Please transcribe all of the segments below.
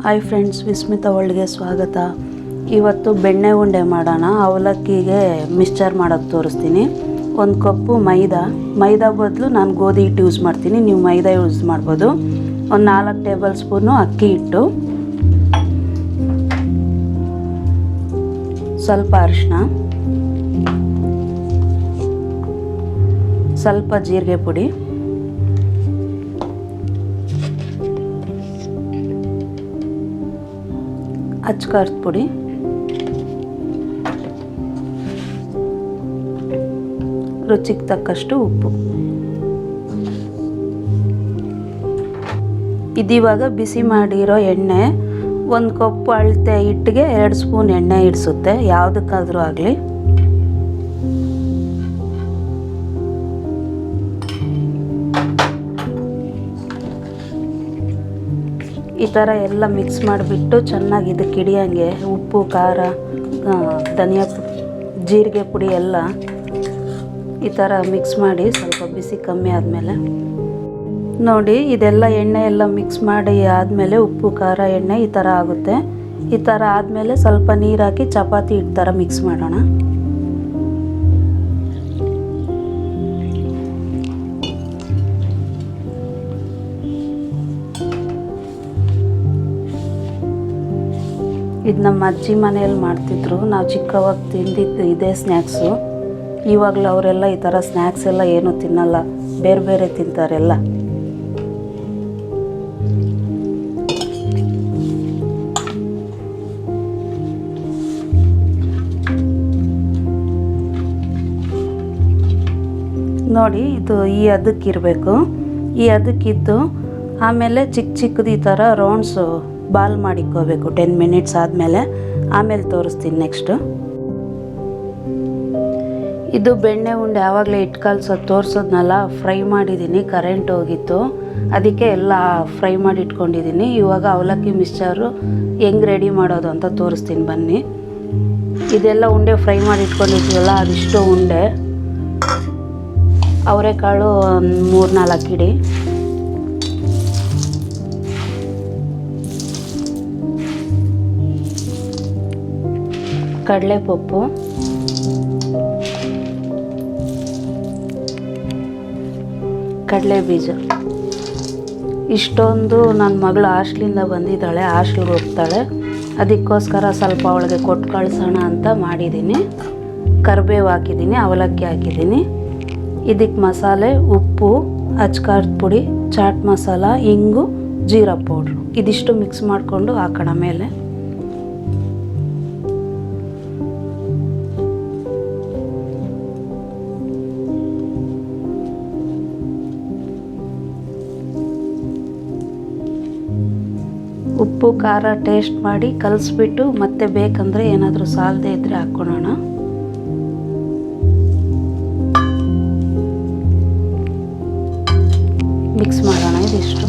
Hi friends, Vismita ವರ್ಲ್ಡ್ಗೆ ಸ್ವಾಗತ. ಇವತ್ತು ಬೆಣ್ಣೆ ಉಂಡೆ ಮಾಡೋಣ. ಅವಲಕ್ಕಿಗೆ ಮಿಕ್ಸ್ಚರ್ ಮಾಡೋದು ತೋರಿಸ್ತೀನಿ. ಒಂದು ಕಪ್ಪು ಮೈದಾ ಬದಲು ನಾನು ಗೋಧಿ ಹಿಟ್ಟು ಯೂಸ್ ಮಾಡ್ತೀನಿ, ನೀವು ಮೈದಾ ಯೂಸ್ ಮಾಡ್ಬೋದು. ಒಂದು 4 ಟೇಬಲ್ ಸ್ಪೂನು ಅಕ್ಕಿ ಹಿಟ್ಟು, ಸ್ವಲ್ಪ ಅರಿಶಿನ, ಸ್ವಲ್ಪ ಜೀರಿಗೆ ಪುಡಿ, ಅಚ್ಕಾರದ ಪುಡಿ, ರುಚಿಗೆ ತಕ್ಕಷ್ಟು ಉಪ್ಪು. ಇದಿವಾಗ ಬಿಸಿ ಮಾಡಿರೋ ಎಣ್ಣೆ. ಒಂದು ಕಪ್ ಅಳತೆ ಹಿಟ್ಟಿಗೆ 2 ಸ್ಪೂನ್ ಎಣ್ಣೆ ಇಡಿಸುತ್ತೆ, ಯಾವುದಕ್ಕಾದರೂ ಆಗಲಿ. ಈ ಥರ ಎಲ್ಲ ಮಿಕ್ಸ್ ಮಾಡಿಬಿಟ್ಟು ಚೆನ್ನಾಗಿ ಇದಕ್ಕೆ ಹಿಡಿಯೋಂಗೆ ಉಪ್ಪು, ಖಾರ, ಧನಿಯಾ ಪುಡಿ, ಜೀರಿಗೆ ಪುಡಿ ಎಲ್ಲ ಈ ಥರ ಮಿಕ್ಸ್ ಮಾಡಿ ಸ್ವಲ್ಪ ಬಿಸಿ ಕಮ್ಮಿ ಆದಮೇಲೆ ನೋಡಿ, ಇದೆಲ್ಲ ಎಣ್ಣೆ ಎಲ್ಲ ಮಿಕ್ಸ್ ಮಾಡಿ ಆದಮೇಲೆ ಉಪ್ಪು, ಖಾರ, ಎಣ್ಣೆ ಈ ಥರ ಆಗುತ್ತೆ. ಈ ಥರ ಆದಮೇಲೆ ಸ್ವಲ್ಪ ನೀರು ಹಾಕಿ ಚಪಾತಿ ಹಿಟ್ಟು ಥರ ಮಿಕ್ಸ್ ಮಾಡೋಣ. ಇದು ನಮ್ಮ ಅಜ್ಜಿ ಮನೆಯಲ್ಲಿ ಮಾಡ್ತಿದ್ರು, ನಾವು ಚಿಕ್ಕವಾಗ ತಿಂದಿದ್ದು ಇದೇ ಸ್ನ್ಯಾಕ್ಸು. ಇವಾಗಲೂ ಅವರೆಲ್ಲ ಈ ಥರ ಸ್ನ್ಯಾಕ್ಸ್ ಎಲ್ಲ ಏನೂ ತಿನ್ನಲ್ಲ, ಬೇರೆ ಬೇರೆ ತಿಂತಾರೆಲ್ಲ. ನೋಡಿ, ಇದು ಈ ಅದಕ್ಕಿರಬೇಕು. ಈ ಅದಕ್ಕಿದ್ದು ಆಮೇಲೆ ಚಿಕ್ಕದು ಈ ಥರ ರೌಂಡ್ಸು ಬಾಲ್ ಮಾಡಿಕೋಬೇಕು 10 ಮಿನಿಟ್ಸ್ ಆದಮೇಲೆ. ಆಮೇಲೆ ತೋರಿಸ್ತೀನಿ ನೆಕ್ಸ್ಟು. ಇದು ಬೆಣ್ಣೆ ಉಂಡೆ ಆವಾಗಲೇ ಹಿಟ್ಟು ಕಲ್ಸೋದು ತೋರಿಸೋದ್ನಲ್ಲ, ಫ್ರೈ ಮಾಡಿದ್ದೀನಿ. ಕರೆಂಟ್ ಹೋಗಿತ್ತು, ಅದಕ್ಕೆ ಎಲ್ಲ ಫ್ರೈ ಮಾಡಿ ಇಟ್ಕೊಂಡಿದ್ದೀನಿ. ಇವಾಗ ಅವಲಕ್ಕಿ ಮಿಕ್ಸ್ಚರು ಹೆಂಗೆ ರೆಡಿ ಮಾಡೋದು ಅಂತ ತೋರಿಸ್ತೀನಿ ಬನ್ನಿ. ಇದೆಲ್ಲ ಉಂಡೆ ಫ್ರೈ ಮಾಡಿ ಇಟ್ಕೊಂಡಿದ್ದೀವಲ್ಲ, ಅದಿಷ್ಟು ಉಂಡೆ. ಅವರೆಕಾಳು 3-4 ಇಡಿ, ಕಡಲೆಪಪ್ಪು, ಕಡಲೆ ಬೀಜ. ಇಷ್ಟೊಂದು ನನ್ನ ಮಗಳು ಹಾಸ್ಟ್ಲಿಂದ ಬಂದಿದ್ದಾಳೆ, ಹಾಸ್ಟ್ಲಿಗೆ ಹೋಗ್ತಾಳೆ, ಅದಕ್ಕೋಸ್ಕರ ಸ್ವಲ್ಪ ಅವಳಿಗೆ ಕೊಟ್ಟು ಕಳಿಸೋಣ ಅಂತ ಮಾಡಿದ್ದೀನಿ. ಕರಿಬೇವು ಹಾಕಿದ್ದೀನಿ, ಅವಲಕ್ಕಿ ಹಾಕಿದ್ದೀನಿ. ಇದಕ್ಕೆ ಮಸಾಲೆ ಉಪ್ಪು, ಅಚ್ಕಾರದ ಪುಡಿ, ಚಾಟ್ ಮಸಾಲ, ಇಂಗು, ಜೀರಾ ಪೌಡ್ರು ಇದಿಷ್ಟು ಮಿಕ್ಸ್ ಮಾಡಿಕೊಂಡು ಹಾಕೋಣ ಮೇಲೆ. ಉಪ್ಪು, ಖಾರ ಟೇಸ್ಟ್ ಮಾಡಿ ಕಲಿಸ್ಬಿಟ್ಟು ಮತ್ತೆ ಬೇಕಂದರೆ ಏನಾದರೂ ಸಾಲದೇ ಇದ್ದರೆ ಹಾಕ್ಕೊಳ್ಳೋಣ. ಮಿಕ್ಸ್ ಮಾಡೋಣ ಇದಿಷ್ಟು.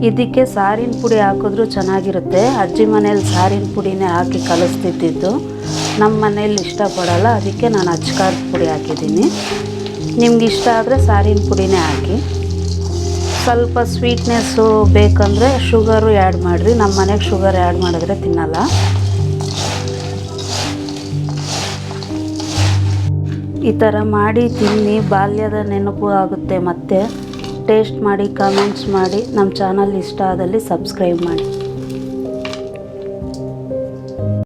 ಇದಕ್ಕೆ ಸಾರಿನ ಪುಡಿ ಹಾಕಿದ್ರೂ ಚೆನ್ನಾಗಿರುತ್ತೆ. ಅಜ್ಜಿ ಮನೇಲಿ ಸಾರಿನ ಪುಡಿನೇ ಹಾಕಿ ಕಲಿಸ್ತಿದ್ದು, ನಮ್ಮ ಮನೇಲಿ ಇಷ್ಟಪಡಲ್ಲ, ಅದಕ್ಕೆ ನಾನು ಅಚ್ಕಾರದ ಪುಡಿ ಹಾಕಿದ್ದೀನಿ. ನಿಮ್ಗೆ ಇಷ್ಟ ಆದರೆ ಸಾರಿನ ಪುಡಿನೇ ಹಾಕಿ. ಸ್ವಲ್ಪ ಸ್ವೀಟ್ನೆಸ್ಸು ಬೇಕಂದರೆ ಶುಗರು ಆ್ಯಡ್ ಮಾಡಿರಿ. ನಮ್ಮ ಮನೆಗೆ ಶುಗರ್ ಆ್ಯಡ್ ಮಾಡಿದ್ರೆ ತಿನ್ನಲ್ಲ. ಈ ಥರ ಮಾಡಿ ತಿನ್ನಿ, ಬಾಲ್ಯದ ನೆನಪು ಆಗುತ್ತೆ. ಮತ್ತೆ ಟೇಸ್ಟ್ ಮಾಡಿ, ಕಮೆಂಟ್ಸ್ ಮಾಡಿ, ನಮ್ಮ ಚಾನಲ್ ಇಷ್ಟ ಆದಲ್ಲಿ ಸಬ್ಸ್ಕ್ರೈಬ್ ಮಾಡಿ.